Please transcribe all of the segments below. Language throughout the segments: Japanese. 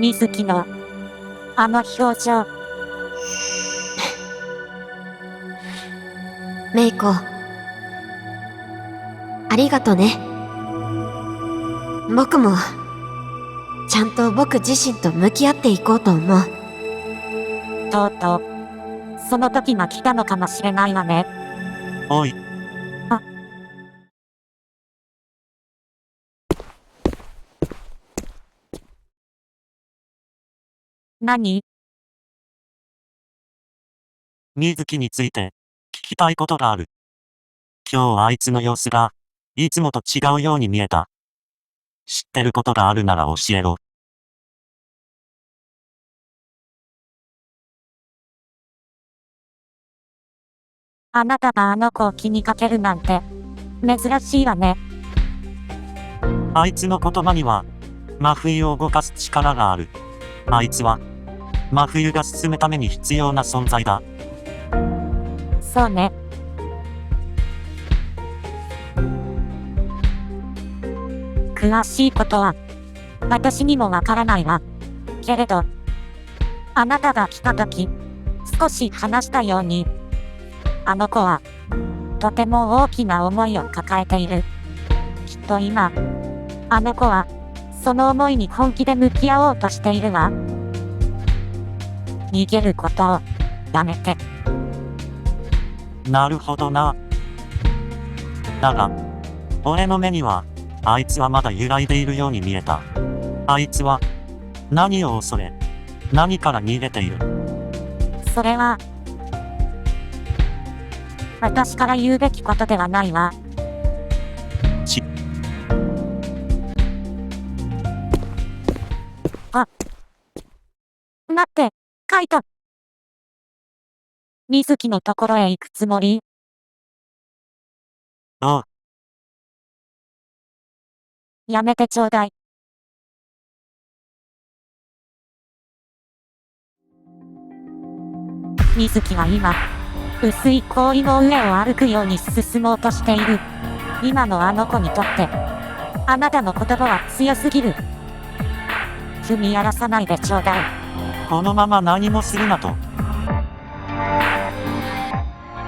水木の、あの表情。メイコ、ありがとね。僕も、ちゃんと僕自身と向き合っていこうと思う。とうとう、その時が来たのかもしれないわね。おい。何？水木について、聞きたいことがある。今日あいつの様子が、いつもと違うように見えた。知ってることがあるなら教えろ。あなたがあの子を気にかけるなんて、珍しいわね。あいつの言葉には、真冬を動かす力がある。あいつは、真冬が進むために必要な存在だ。そうね。詳しいことは、私にもわからないわ。けれど、あなたが来た時、少し話したように、あの子は、とても大きな思いを抱えている。きっと今、あの子は、その思いに本気で向き合おうとしているわ。逃げることを、やめて。なるほどな。だが、俺の目には、あいつはまだ揺らいでいるように見えた。あいつは、何を恐れ、何から逃げている。それは、私から言うべきことではないわ。待って、カイト。水木のところへ行くつもり？ああ。やめてちょうだい。水木は今、薄い氷の上を歩くように進もうとしている。今のあの子にとって、あなたの言葉は強すぎる。踏み荒らさないでちょうだい。このまま何もするなと。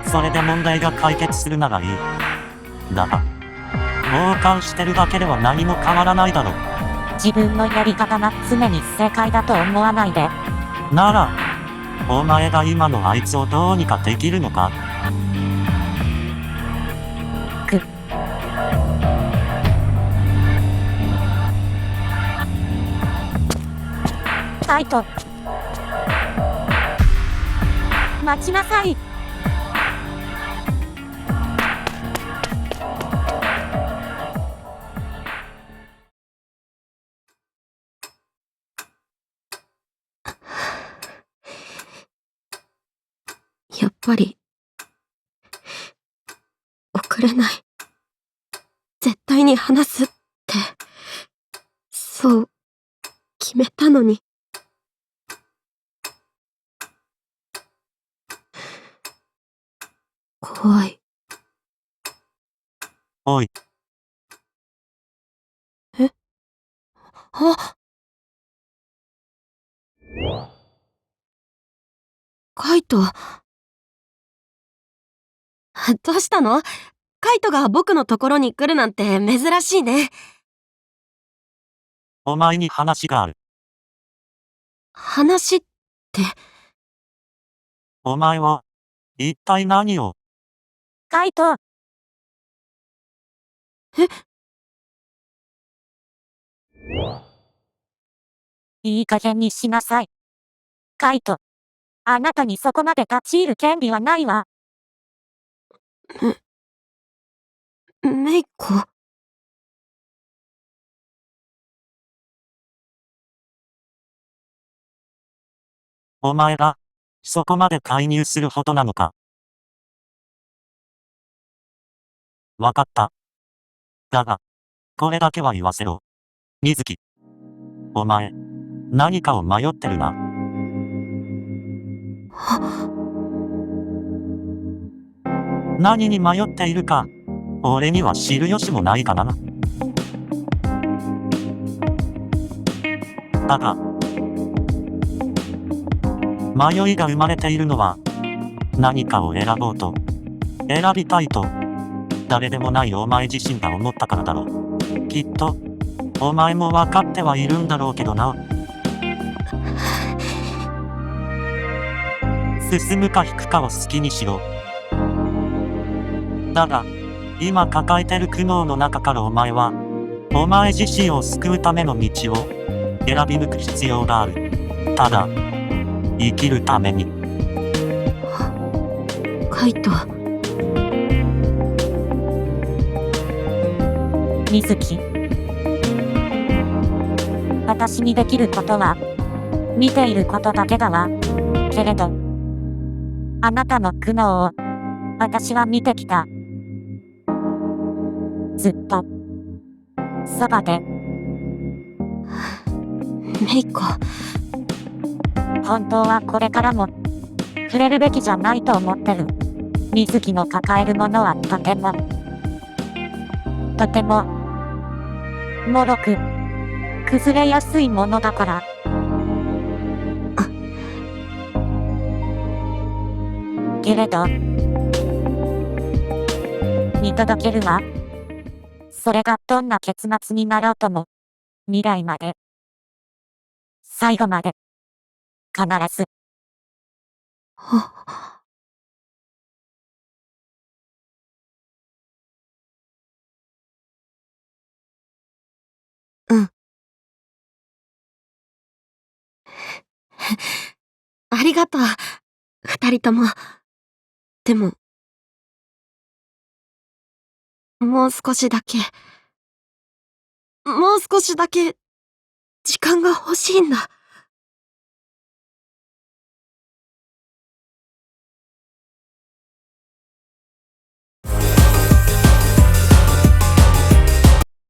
それで問題が解決するならいい。だが、傍観してるだけでは何も変わらないだろう。自分のやり方が常に正解だと思わないで。なら、お前が今のあいつをどうにかできるのか？カイト。待ちなさい。やっぱり、遅れない。絶対に話すって、そう、決めたのに。怖い。おい。あ、カイト。どうしたの？カイトが僕のところに来るなんて珍しいね。お前に話がある。話って。お前は、一体何を？カイト。いい加減にしなさい。カイト。あなたにそこまで立ち入る権利はないわ。メイコ。お前が、そこまで介入するほどなのか。わかった。だが、これだけは言わせろ。水木。お前、何かを迷ってるな。何に迷っているか、俺には知る由もないからな。だが、迷いが生まれているのは、何かを選ぼうと、選びたいと、誰でもないお前自身が思ったからだろう。きっと、お前も分かってはいるんだろうけどな。進むか引くかを好きにしろ。だが、今抱えてる苦悩の中からお前は、お前自身を救うための道を選び抜く必要がある。ただ、生きるために。カイト。水木。私にできることは、見ていることだけだわ。けれど、あなたの苦悩を、私は見てきた。ずっと、そばで。メイコ。本当はこれからも、触れるべきじゃないと思ってる。水木の抱えるものはとても、もろく、崩れやすいものだから。けれど、見届けるわ。それがどんな結末になろうとも、未来まで、最後まで、必ず。うん。ありがとう、二人とも。でも、もう少しだけ時間が欲しいんだ。